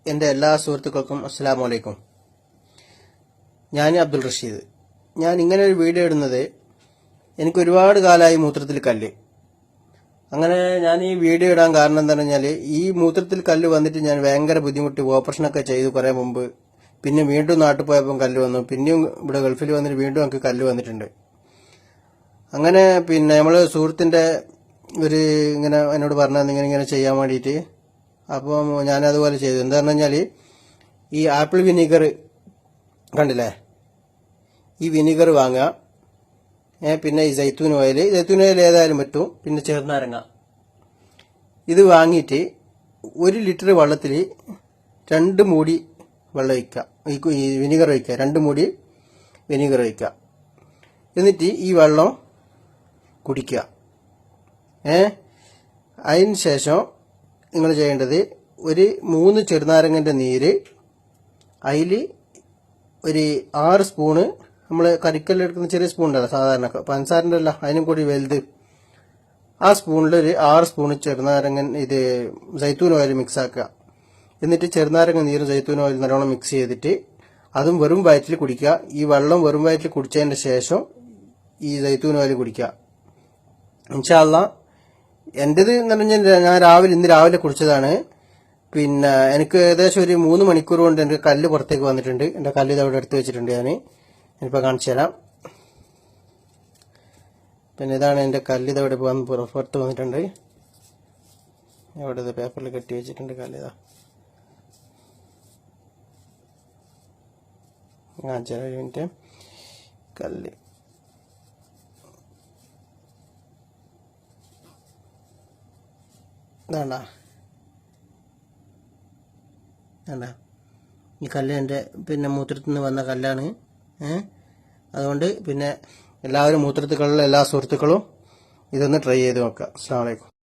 എൻ്റെ എല്ലാ സുഹൃത്തുക്കൾക്കും അസ്സലാമു അലൈക്കും. ഞാൻ അബ്ദുൾ റഷീദ്. ഞാൻ ഇങ്ങനെ ഒരു വീഡിയോ ഇടുന്നത് എനിക്ക് ഒരുപാട് കാലമായി മൂത്രത്തിൽ കല്ല്. അങ്ങനെ ഞാൻ ഈ വീഡിയോ ഇടാൻ കാരണം എന്താണെന്ന് പറഞ്ഞാൽ, ഈ മൂത്രത്തിൽ കല്ല് വന്നിട്ട് ഞാൻ ഭയങ്കര ബുദ്ധിമുട്ടി ഓപ്പറേഷനൊക്കെ ചെയ്തു കുറേ മുമ്പ്. പിന്നെ വീണ്ടും നാട്ടിൽ പോയപ്പോൾ കല്ല് വന്നു. പിന്നെയും ഇവിടെ ഗൾഫിൽ വന്നിട്ട് വീണ്ടും എനിക്ക് കല്ല് വന്നിട്ടുണ്ട്. അങ്ങനെ പിന്നെ നമ്മൾ സുഹൃത്തിൻ്റെ ഒരു ഇങ്ങനെ എന്നോട് പറഞ്ഞാൽ ഇങ്ങനെ ചെയ്യാൻ വേണ്ടിയിട്ട്, അപ്പോൾ ഞാനതുപോലെ ചെയ്തു. എന്താണെന്ന് പറഞ്ഞാൽ, ഈ ആപ്പിൾ വിനീഗർ കണ്ടില്ലേ, ഈ വിനീഗർ വാങ്ങുക. പിന്നെ ഈ ജൈത്തൂൻ ഓയിൽ ഏതായാലും പറ്റും. പിന്നെ ചെറുനാരങ്ങ ഇത് വാങ്ങിയിട്ട് 1 ലിറ്റർ വെള്ളത്തിൽ 2 മൂടി വെള്ളം ഒഴിക്കുക. ഈ വിനീഗർ ഒഴിക്കുക, 2 മൂടി വിനീഗർ ഒഴിക്കുക. എന്നിട്ട് ഈ വെള്ളം കുടിക്കുക. അതിന് ശേഷം നിങ്ങൾ ചെയ്യേണ്ടത്, ഒരു 3 ചെറുനാരങ്ങൻ്റെ നീര്, അതിൽ ഒരു 6 സ്പൂണ്, നമ്മൾ കരിക്കല്ലെടുക്കുന്ന ചെറിയ സ്പൂൺ ഉണ്ടല്ലോ സാധാരണ, പഞ്ചസാരൻ്റെ അല്ല, അതിനും കൂടി വലുത്, ആ സ്പൂണിൽ ഒരു 6 സ്പൂണ് ചെറുനാരങ്ങൻ ഇത് ജൈത്തൂൻ ഓയിൽ മിക്സ് ആക്കുക. എന്നിട്ട് ചെറുനാരങ്ങ നീരും ജൈത്തൂൻ ഓയിൽ നല്ലോണം മിക്സ് ചെയ്തിട്ട് അതും വെറും വയറ്റിൽ കുടിക്കുക. ഈ വെള്ളം വെറും വയറ്റിൽ കുടിച്ചതിൻ്റെ ശേഷം ഈ ജൈത്തൂൻ ഓയിൽ കുടിക്കുക. ഇൻഷാ അല്ലാഹ് എൻ്റെത് എന്ന് പറഞ്ഞാൽ ഞാൻ ഇന്ന് രാവിലെ കുടിച്ചതാണ്. പിന്നെ എനിക്ക് ഏകദേശം ഒരു 3 മണിക്കൂർ കൊണ്ട് എൻ്റെ കല്ല് പുറത്തേക്ക് വന്നിട്ടുണ്ട്. എൻ്റെ കല്ല് ഇതവിടെ എടുത്ത് വെച്ചിട്ടുണ്ട്. ഞാനിപ്പോൾ കാണിച്ചു തരാം. പിന്നെ ഇതാണ് എൻ്റെ കല്ല്, ഇതവിടെ പുറത്ത് വന്നിട്ടുണ്ട്. ഇവിടെ പേപ്പറിൽ കെട്ടി വെച്ചിട്ടുണ്ട് കല്ലിതാ. കാണിച്ചു തരാം, ഒരു മിനിറ്റ്. കല്ല് ഇതാണ്ട, ഈ കല്ല് എൻ്റെ പിന്നെ മൂത്രത്തിൽ നിന്ന് വന്ന കല്ലാണ്. അതുകൊണ്ട് പിന്നെ എല്ലാവരും മൂത്രത്തിലുള്ള എല്ലാ സുഹൃത്തുക്കളും ഇതൊന്ന് ട്രൈ ചെയ്ത് നോക്കുക. അസ്സലാമു അലൈക്കും.